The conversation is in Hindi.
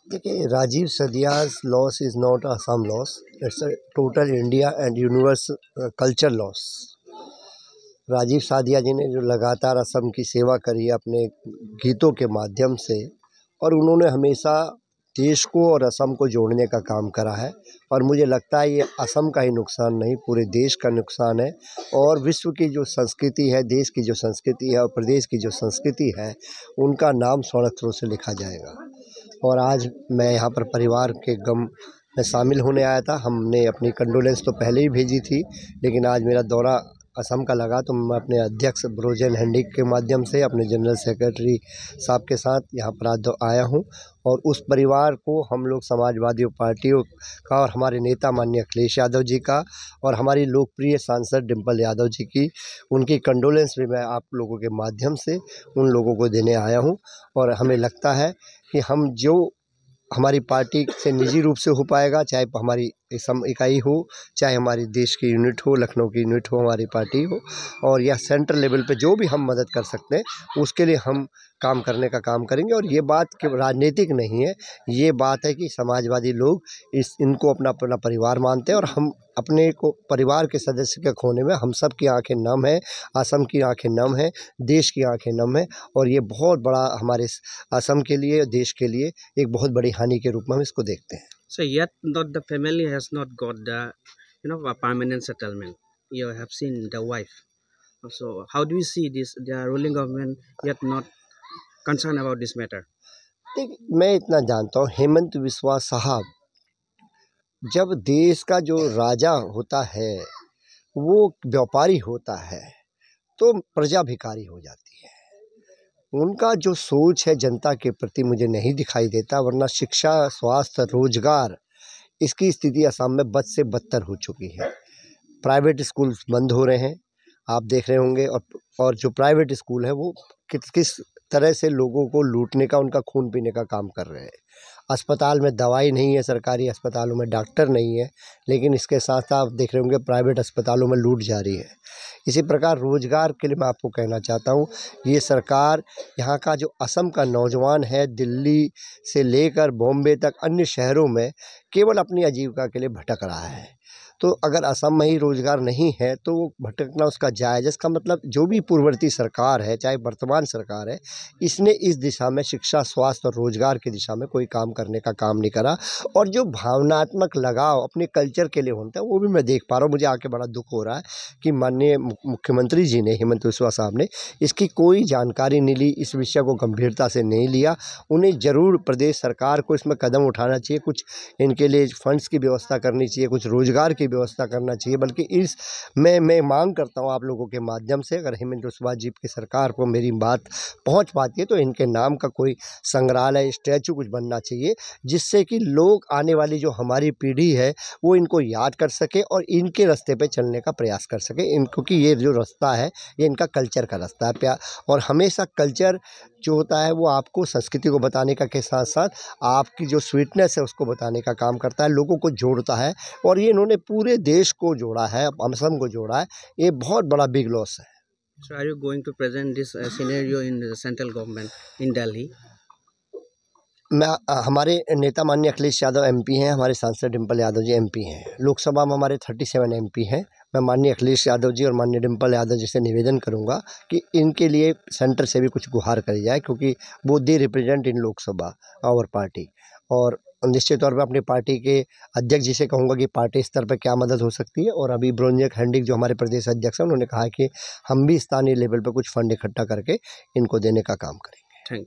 देखिए, Rajiv Sadiya's loss is not Assam loss, it's a total India and universe culture loss. Rajiv Sadiya ji ने जो लगातार असम की सेवा करी है अपने गीतों के माध्यम से, और उन्होंने हमेशा देश को और असम को जोड़ने का काम करा है। और मुझे लगता है ये असम का ही नुकसान नहीं, पूरे देश का नुकसान है। और विश्व की जो संस्कृति है, देश की जो संस्कृति है और प्रदेश की जो संस्कृति है, उनका नाम स्वर्ण अक्षरों से लिखा जाएगा। और आज मैं यहाँ पर परिवार के गम में शामिल होने आया था। हमने अपनी कंडोलेंस तो पहले ही भेजी थी, लेकिन आज मेरा दौरा असम का लगा तो मैं अपने अध्यक्ष ब्रोजेन हेंडिक के माध्यम से अपने जनरल सेक्रेटरी साहब के साथ यहाँ पर आज आया हूँ। और उस परिवार को हम लोग समाजवादी पार्टियों का और हमारे नेता माननीय अखिलेश यादव जी का और हमारी लोकप्रिय सांसद डिम्पल यादव जी की, उनकी कंडोलेंस भी मैं आप लोगों के माध्यम से उन लोगों को देने आया हूँ। और हमें लगता है कि हम जो हमारी पार्टी से निजी रूप से हो पाएगा, चाहे हमारी सम इकाई हो, चाहे हमारी देश की यूनिट हो, लखनऊ की यूनिट हो, हमारी पार्टी हो, और या सेंट्रल लेवल पे जो भी हम मदद कर सकते हैं उसके लिए हम काम करने का काम करेंगे। और ये बात कि राजनीतिक नहीं है, ये बात है कि समाजवादी लोग इनको अपना अपना परिवार मानते हैं, और हम अपने को परिवार के सदस्य के खोने में हम सब की आंखें नम हैं, असम की आंखें नम हैं, देश की आंखें नम हैं। और ये बहुत बड़ा हमारे असम के लिए, देश के लिए एक बहुत बड़ी हानि के रूप में हम इसको देखते हैं। So yet not the family has not got the a permanent settlement. You have seen the wife. So how do you see this? The ruling government yet not concerned about this matter. मैं इतना जानता हूँ, हेमंत बिस्वा साहब, जब देश का जो राजा होता है वो व्यापारी होता है तो प्रजा भिखारी हो जाती है। उनका जो सोच है जनता के प्रति मुझे नहीं दिखाई देता, वरना शिक्षा, स्वास्थ्य, रोजगार, इसकी स्थिति असम में बद से बदतर हो चुकी है। प्राइवेट स्कूल बंद हो रहे हैं, आप देख रहे होंगे। और जो प्राइवेट स्कूल है वो किस तरह से लोगों को लूटने का, उनका खून पीने का काम कर रहे हैं। अस्पताल में दवाई नहीं है, सरकारी अस्पतालों में डॉक्टर नहीं है, लेकिन इसके साथ साथ आप देख रहे होंगे प्राइवेट अस्पतालों में लूट जारी है। इसी प्रकार रोजगार के लिए मैं आपको कहना चाहता हूँ, ये सरकार, यहाँ का जो असम का नौजवान है, दिल्ली से लेकर बॉम्बे तक अन्य शहरों में केवल अपनी आजीविका के लिए भटक रहा है। तो अगर असम में ही रोजगार नहीं है तो वो भटकना उसका जायज़ है। इसका मतलब जो भी पूर्ववर्ती सरकार है, चाहे वर्तमान सरकार है, इसने इस दिशा में शिक्षा, स्वास्थ्य और रोजगार की दिशा में कोई काम करने का काम नहीं करा। और जो भावनात्मक लगाव अपने कल्चर के लिए होता है वो भी मैं देख पा रहा हूँ। मुझे आके बड़ा दुख हो रहा है कि माननीय मुख्यमंत्री जी ने, हेमंत बिस्वा साहब ने, इसकी कोई जानकारी नहीं ली, इस विषय को गंभीरता से नहीं लिया। उन्हें ज़रूर प्रदेश सरकार को इसमें कदम उठाना चाहिए, कुछ इनके लिए फंड्स की व्यवस्था करनी चाहिए, कुछ रोजगार की व्यवस्था करना चाहिए। बल्कि इस मैं मांग करता हूं आप लोगों के माध्यम से, अगर हेमंत बिस्वा जी की सरकार को मेरी बात पहुंच पाती है तो इनके नाम का कोई संग्रहालय, स्टैचू कुछ बनना चाहिए, जिससे कि लोग, आने वाली जो हमारी पीढ़ी है, वो इनको याद कर सके और इनके रास्ते पे चलने का प्रयास कर सके। क्योंकि ये जो रास्ता है ये इनका कल्चर का रास्ता है। प्यार और हमेशा कल्चर जो होता है वो आपको संस्कृति को बताने का के साथ साथ आपकी जो स्वीटनेस है उसको बताने का काम करता है, लोगों को जोड़ता है। और ये इन्होंने पूरे देश को जोड़ा है, असम को जोड़ा है। ये बहुत बड़ा बिग लॉस है। So are you going to present this scenario in the central government in Delhi? हमारे नेता माननीय अखिलेश यादव एमपी हैं, हमारे सांसद डिम्पल यादव जी एमपी हैं। लोकसभा में हमारे 37 एमपी हैं। मैं माननीय अखिलेश यादव जी और माननीय डिम्पल यादव जी से निवेदन करूंगा कि इनके लिए सेंटर से भी कुछ गुहार करी जाए, क्योंकि वो they represent in Lok Sabha our party. और निश्चित तौर पर अपनी पार्टी के अध्यक्ष जी से कहूँगा कि पार्टी स्तर पर क्या मदद हो सकती है। और अभी ब्रोजेन हेंडिक जो हमारे प्रदेश अध्यक्ष हैं, उन्होंने कहा कि हम भी स्थानीय लेवल पर कुछ फंड इकट्ठा करके इनको देने का काम करेंगे।